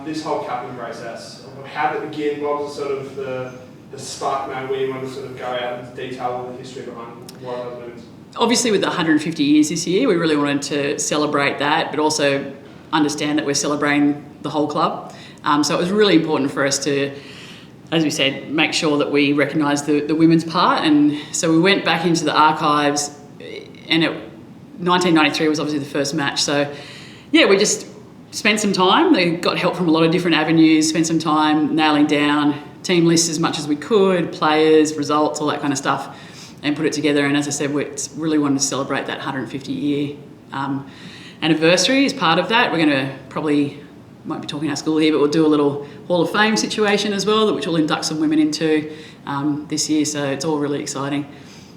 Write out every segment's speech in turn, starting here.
this whole capping process, how did it begin? What was sort of the spark now where you want to sort of go out into detail the history behind Waratahs Women? Obviously, with the 150 years this year, we really wanted to celebrate that, but also understand that we're celebrating the whole club. So it was really important for us to, as we said, make sure that we recognise the women's part. And so we went back into the archives, and 1993 was obviously the first match. So yeah, we just spent some time. They got help from a lot of different avenues, spent some time nailing down team lists as much as we could, players, results, all that kind of stuff, and put it together. And as I said, we really wanted to celebrate that 150-year anniversary as part of that. We're going to probably, won't be talking our school here, but we'll do a little Hall of Fame situation as well, which we'll induct some women into this year. So it's all really exciting.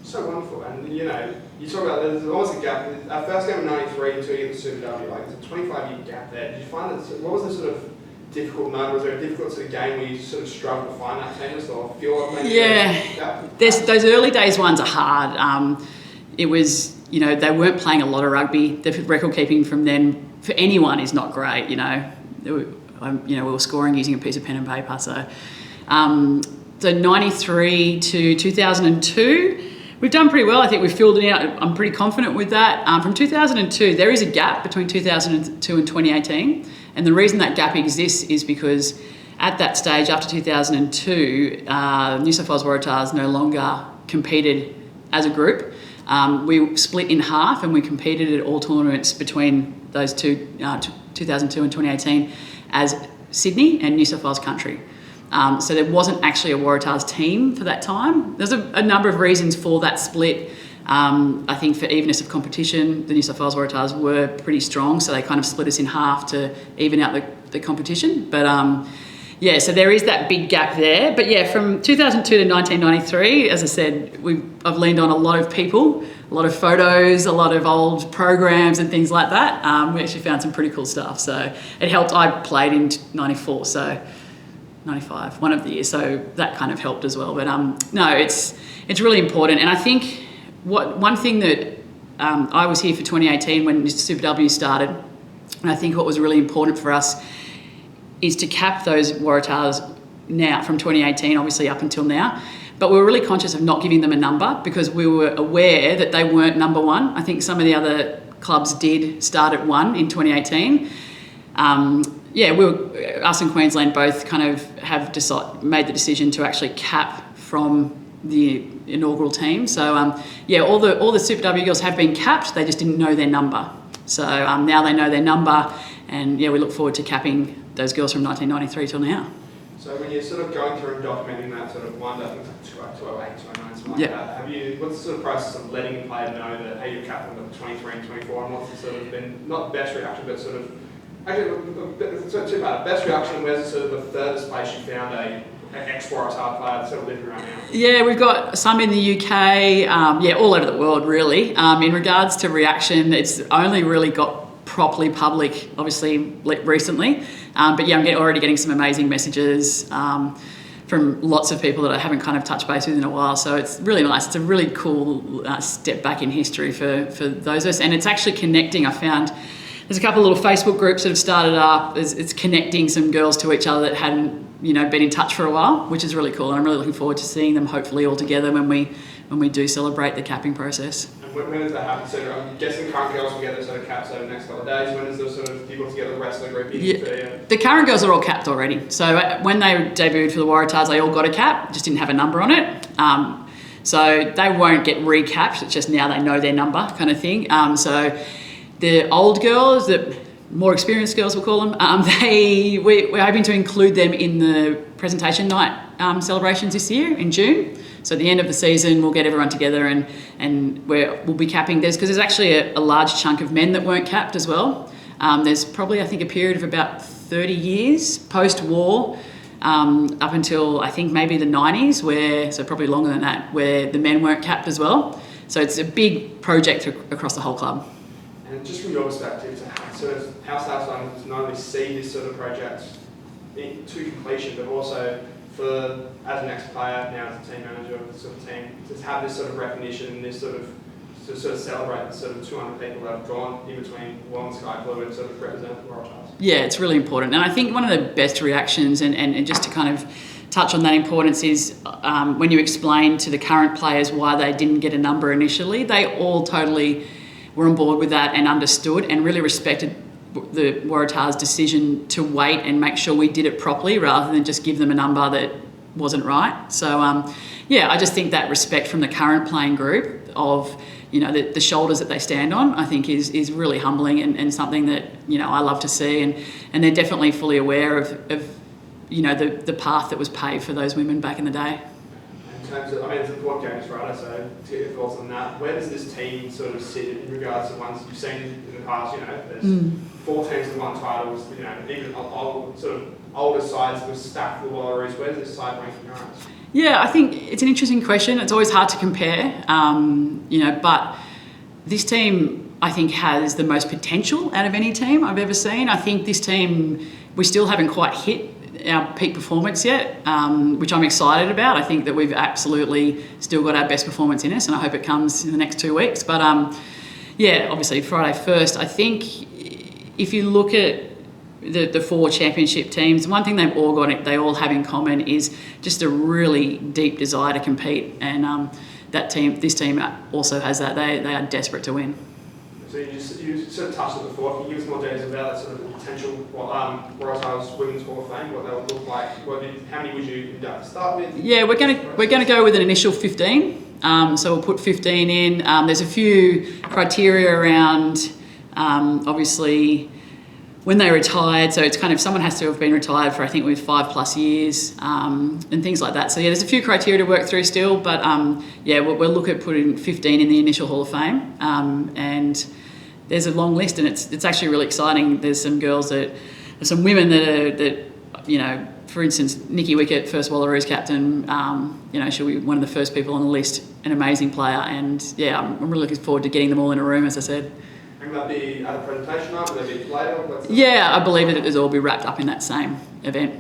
So wonderful. And you know, you talk about there's always a gap. Our first game in '93 until you get the Super W, like there's a 25-year gap there. Did you find that? What was the sort of difficult moment? Was there a difficult sort of game where you sort of struggled to find that tennis or feel like maybe those early days ones are hard. It was, you know, they weren't playing a lot of rugby. The record keeping from them for anyone is not great. You know, we were scoring using a piece of pen and paper. So 93 to 2002. We've done pretty well. I think we've filled it out. I'm pretty confident with that. From 2002, there is a gap between 2002 and 2018. And the reason that gap exists is because at that stage, after 2002, New South Wales Waratahs no longer competed as a group. We split in half and we competed at all tournaments between those two, 2002 and 2018, as Sydney and New South Wales Country. So there wasn't actually a Waratahs team for that time. There's a number of reasons for that split. I think for evenness of competition, the New South Wales Waratahs were pretty strong, so they kind of split us in half to even out the competition. But yeah, so there is that big gap there. But yeah, from 2002 to 1993, as I said, I've leaned on a lot of people, a lot of photos, a lot of old programs and things like that. We actually found some pretty cool stuff. So it helped. I played in 94, so 95, one of the years, so that kind of helped as well. But no, it's really important. And I think one thing that I was here for 2018 when Super W started, and I think what was really important for us is to cap those Waratahs now from 2018, obviously up until now. But we were really conscious of not giving them a number because we were aware that they weren't number one. I think some of the other clubs did start at 1 in 2018. Us and Queensland both kind of have made the decision to actually cap from the inaugural team. So all the Super W girls have been capped. They just didn't know their number. So now they know their number, and we look forward to capping those girls from 1993 till now. So when you're sort of going through and documenting that sort of one, I think it's like 208, 209, something like that, what's the sort of process of letting the player know that, hey, you're captain of 23 and 24, and what's the sort of been, not the best reaction, but sort of, actually, it's not too bad, best reaction, where's the sort of the furthest place you found an ex-Waratahs player that's sort of living around now? Yeah, we've got some in the UK, all over the world really. In regards to reaction, it's only really got properly public, obviously, recently. But I'm already getting some amazing messages from lots of people that I haven't kind of touched base with in a while. So it's really nice. It's a really cool step back in history for those of us. And it's actually connecting. I found there's a couple of little Facebook groups that have started up. It's connecting some girls to each other that hadn't been in touch for a while, which is really cool. And I'm really looking forward to seeing them hopefully all together when we do celebrate the capping process. When does that happen? So I'm guessing current girls will get their sort of caps over the next couple of days. When is the sort of, do you put together the rest of the group? The current girls are all capped already. So when they debuted for the Waratahs, they all got a cap, just didn't have a number on it. So they won't get recapped, it's just now they know their number kind of thing. So the old girls, the more experienced girls we'll call them, we're hoping to include them in the presentation night celebrations this year in June. So at the end of the season, we'll get everyone together and we'll be capping. Because there's actually a large chunk of men that weren't capped as well. There's probably, I think, a period of about 30 years post-war up until, I think, maybe the 90s, so probably longer than that, where the men weren't capped as well. So it's a big project across the whole club. And just from your perspective, how satisfying to not only see this sort of project to completion, but also for, as an ex-player, now as a team manager of the sort of team, to have this sort of recognition and this sort of to sort of celebrate the sort of 200 people that have gone in between Warm Sky Blue and sort of represent the Waratahs? Yeah, it's really important. And I think one of the best reactions, and just to kind of touch on that importance, is when you explain to the current players why they didn't get a number initially, they all totally were on board with that and understood and really respected the Waratahs' decision to wait and make sure we did it properly rather than just give them a number that wasn't right. So, I just think that respect from the current playing group of, the shoulders that they stand on, I think is really humbling and something that, I love to see. And they're definitely fully aware of the path that was paved for those women back in the day. In terms of, it's important games for us, so to get your thoughts on that, where does this team sort of sit in regards to ones you've seen in the past? There's 4 teams that won titles, even older sides that were stacked with the Wallaroos. Where does this side rank in your eyes? Yeah, I think it's an interesting question. It's always hard to compare, but this team, I think, has the most potential out of any team I've ever seen. I think this team, we still haven't quite hit our peak performance yet, which I'm excited about. I think that we've absolutely still got our best performance in us, and I hope it comes in the next 2 weeks. But obviously Friday first, I think if you look at the 4 championship teams, one thing they all have in common is just a really deep desire to compete, and this team also has that. They are desperate to win. So you sort of touched on it before. Can you give us more details about sort of the potential Waratahs Women's Hall of Fame, what they would look like? How many would you induct to start with? Yeah, we're gonna go with an initial 15. So we'll put 15 in. There's a few criteria around, obviously, when they retired. So it's kind of someone has to have been retired for, I think, with 5+ years, and things like that. So there's a few criteria to work through still, but we'll look at putting 15 in the initial Hall of Fame, and there's a long list, and it's actually really exciting. There's some women that for instance, Nikki Wickett, first Wallaroos captain, she'll be one of the first people on the list, an amazing player, and I'm really looking forward to getting them all in a room, as I said. And will that be at a presentation night? Will that be later? I believe that it'll all be wrapped up in that same event.